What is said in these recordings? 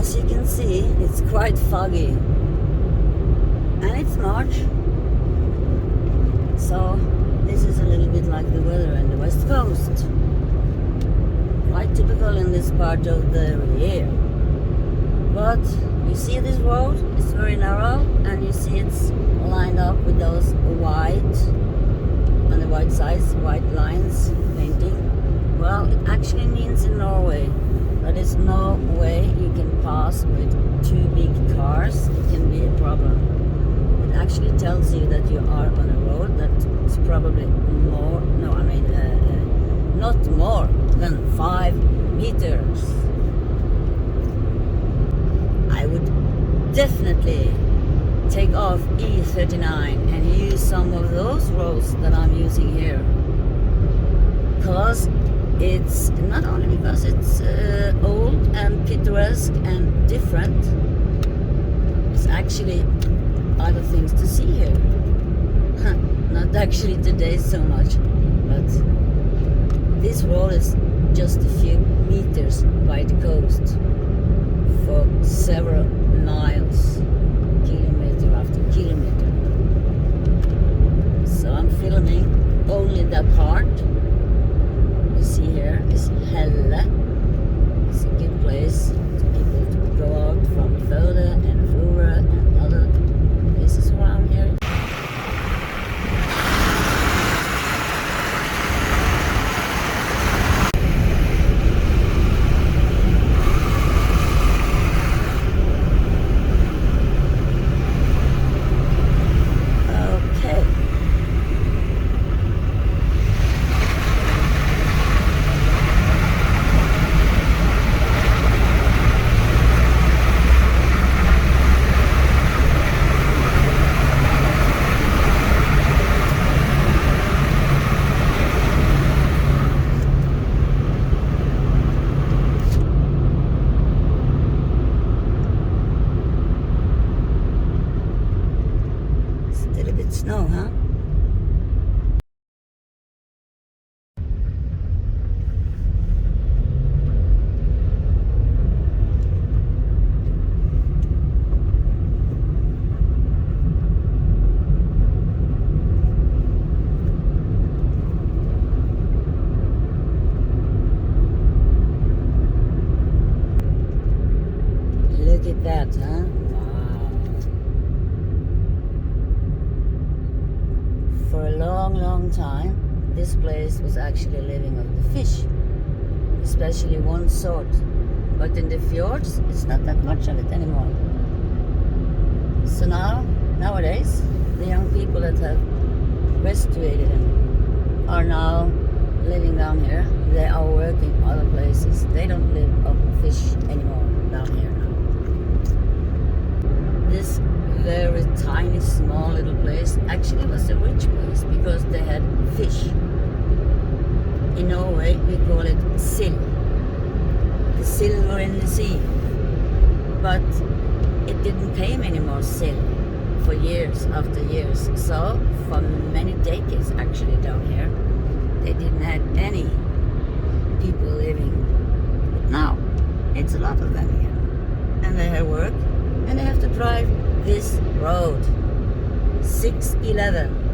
As you can see, it's quite foggy. And it's March. So this is a little bit like the weather in the west coast. Quite typical in this part of the year. But you see this road, it's very narrow, and you see it's lined up with those white, on the white sides, white lines painting. Well, it actually means in Norway that there's no way you can pass with two big cars. It can be a problem. It actually tells you that you are on a road that is probably more, no, I mean, not more than 5 meters. I would definitely take off E39 and use some of those roads that I'm using here. Because it's not only because it's old and picturesque and different, it's actually other things to see here. Not actually today so much, but this road is just a few meters by the coast for several miles, kilometer after kilometer. So I'm filming only that part. You see here is Helle. It's a good place for people to go out from Føde and Flora and other places around here. Snow, huh? Look at that, huh? For a long time, this place was actually living off the fish, especially one sort. But in the fjords, it's not that much of it anymore. So nowadays, the young people that have rescued them are now living down here. They are working other places. They don't live off fish anymore down here now. This very tiny, small little place actually was a rich place because they had fish. In Norway, we call it sild, the silver in the sea. But it didn't came any more sild for years after years. So for many decades actually down here, they didn't have any people living. But now, it's a lot of them here. And they have work, and they have to drive this road 611.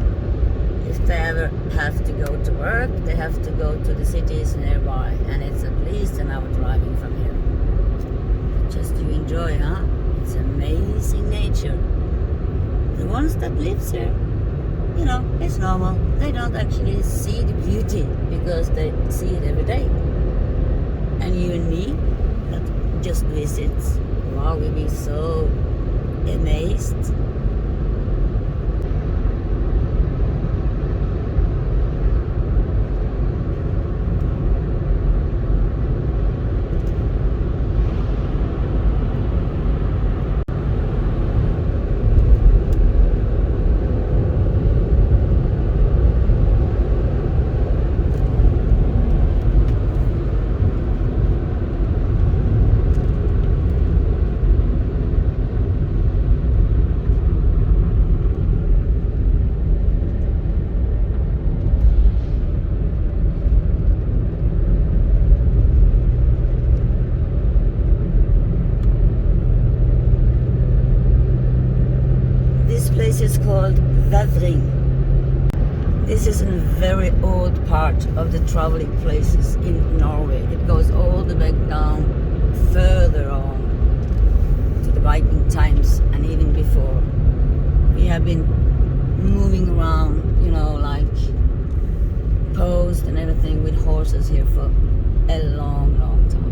If they ever have to go to work, they have to go to the cities nearby, and it's at least an hour driving from here. Just you enjoy, huh? It's amazing nature. The ones that lives here, you know, it's normal. They don't actually see the beauty because they see it every day. And you and me that just visits, wow, we'll be so amazed. This is called Vevring. This is a very old part of the traveling places in Norway. It goes all the way down further on to the Viking times and even before. We have been moving around, you know, like post and everything with horses here for a long, long time.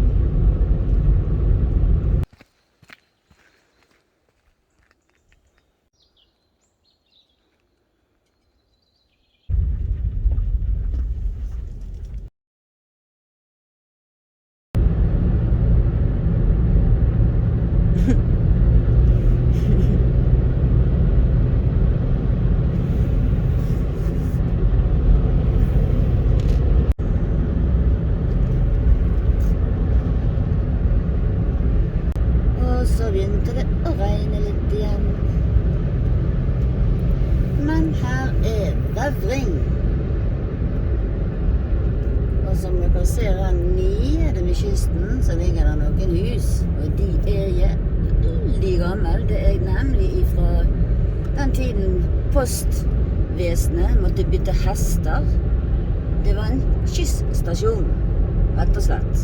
Så begynte det å regne litt igjen. Men her er Vevring. Og som dere ser her nede ved kysten, så ligger det noen hus. Og de er veldig gamle. Det er nemlig fra den tiden postvesenet måtte bytte hester. Det var en kyststasjon, rett og slett.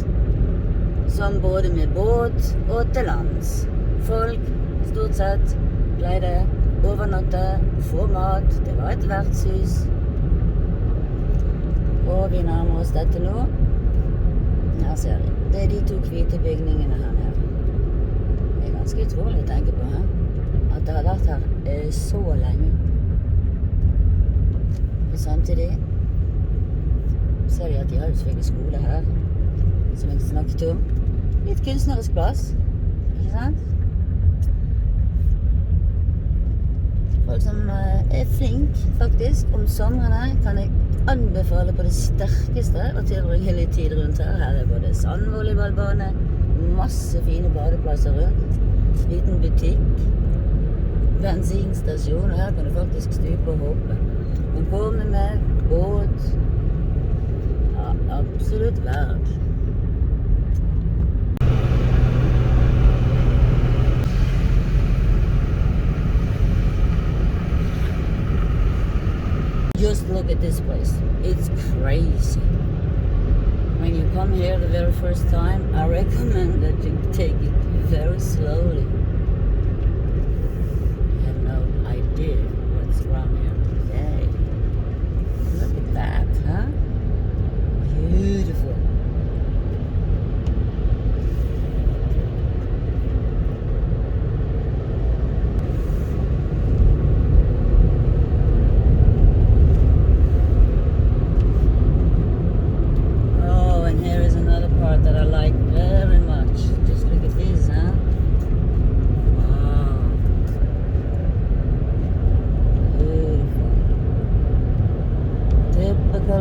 Som både med båt og til lands. Folk stort sett pleide overnatte, få mat, det var et vertshus. Og vi nærmer oss dette nå. Her ser vi. Det er de to hvite bygningene her nede. Det er ganske utrolig å tenke på, at det har vært her så lenge. Og samtidig ser vi at de har jo selvfølgelig skole her, som jeg snakket om. Litt kunstnerisk plass, ikke sant? Folk som er flink, faktisk. Om somrene kan jeg anbefale på det sterkeste å tilbringe litt tid rundt her. Her er både sandvolleyballbane, masse fine badeplasser rundt, liten butikk, bensinstasjon, og her kan du faktisk stupe og hoppe. Men komme med båt, ja, absolutt verdt. Just look at this place. It's crazy. When you come here the very first time, I recommend that you take it very slowly. You have no idea what's around here today. Look at that, huh? Beautiful.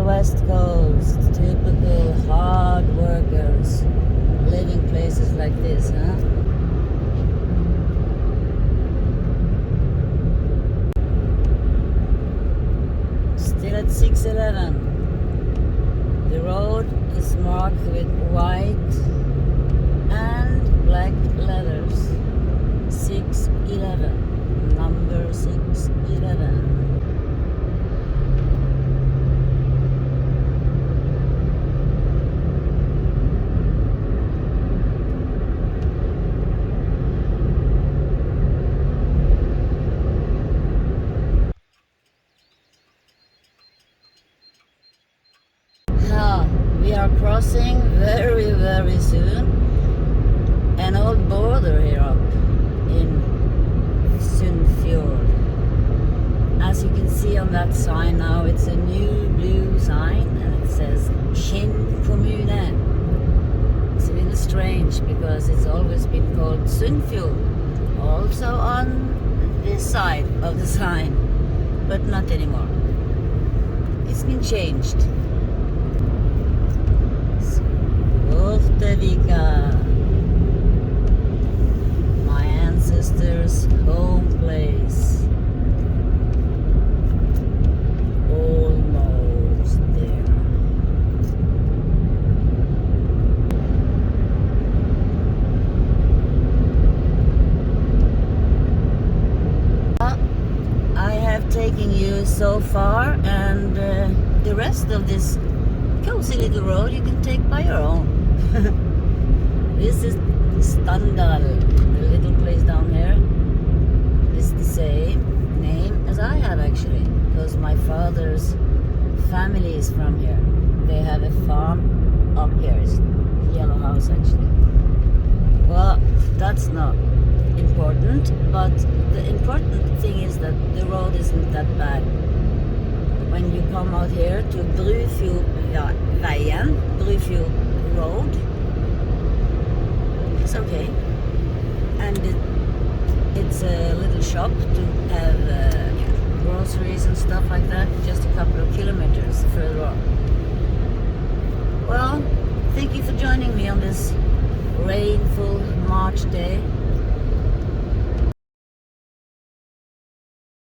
West Coast, typical hard workers living places like this, huh? Still at 611. The road is marked with white and black letters. 611. Number 611. We are crossing very, very soon an old border here up in Sunnfjord. As you can see on that sign now, it's a new blue sign and it says Kinn kommune. It's a little strange because it's always been called Sunnfjord, also on this side of the sign, but not anymore. It's been changed. Svortevik, my ancestors' home place. Almost there. taking you so far, and the rest of this cozy little road you can take by your own. This is Naustdal, the little place down here. It's the same name as I have actually, because my father's family is from here. They have a farm up here. It's a yellow house actually. Well, that's not important, but the important thing is that the road isn't that bad. When you come out here to Brufjordveien, Brufjord Road, it's okay. And it's a little shop to have groceries and stuff like that, just a couple of kilometers further on. Well, thank you for joining me on this rainful March day.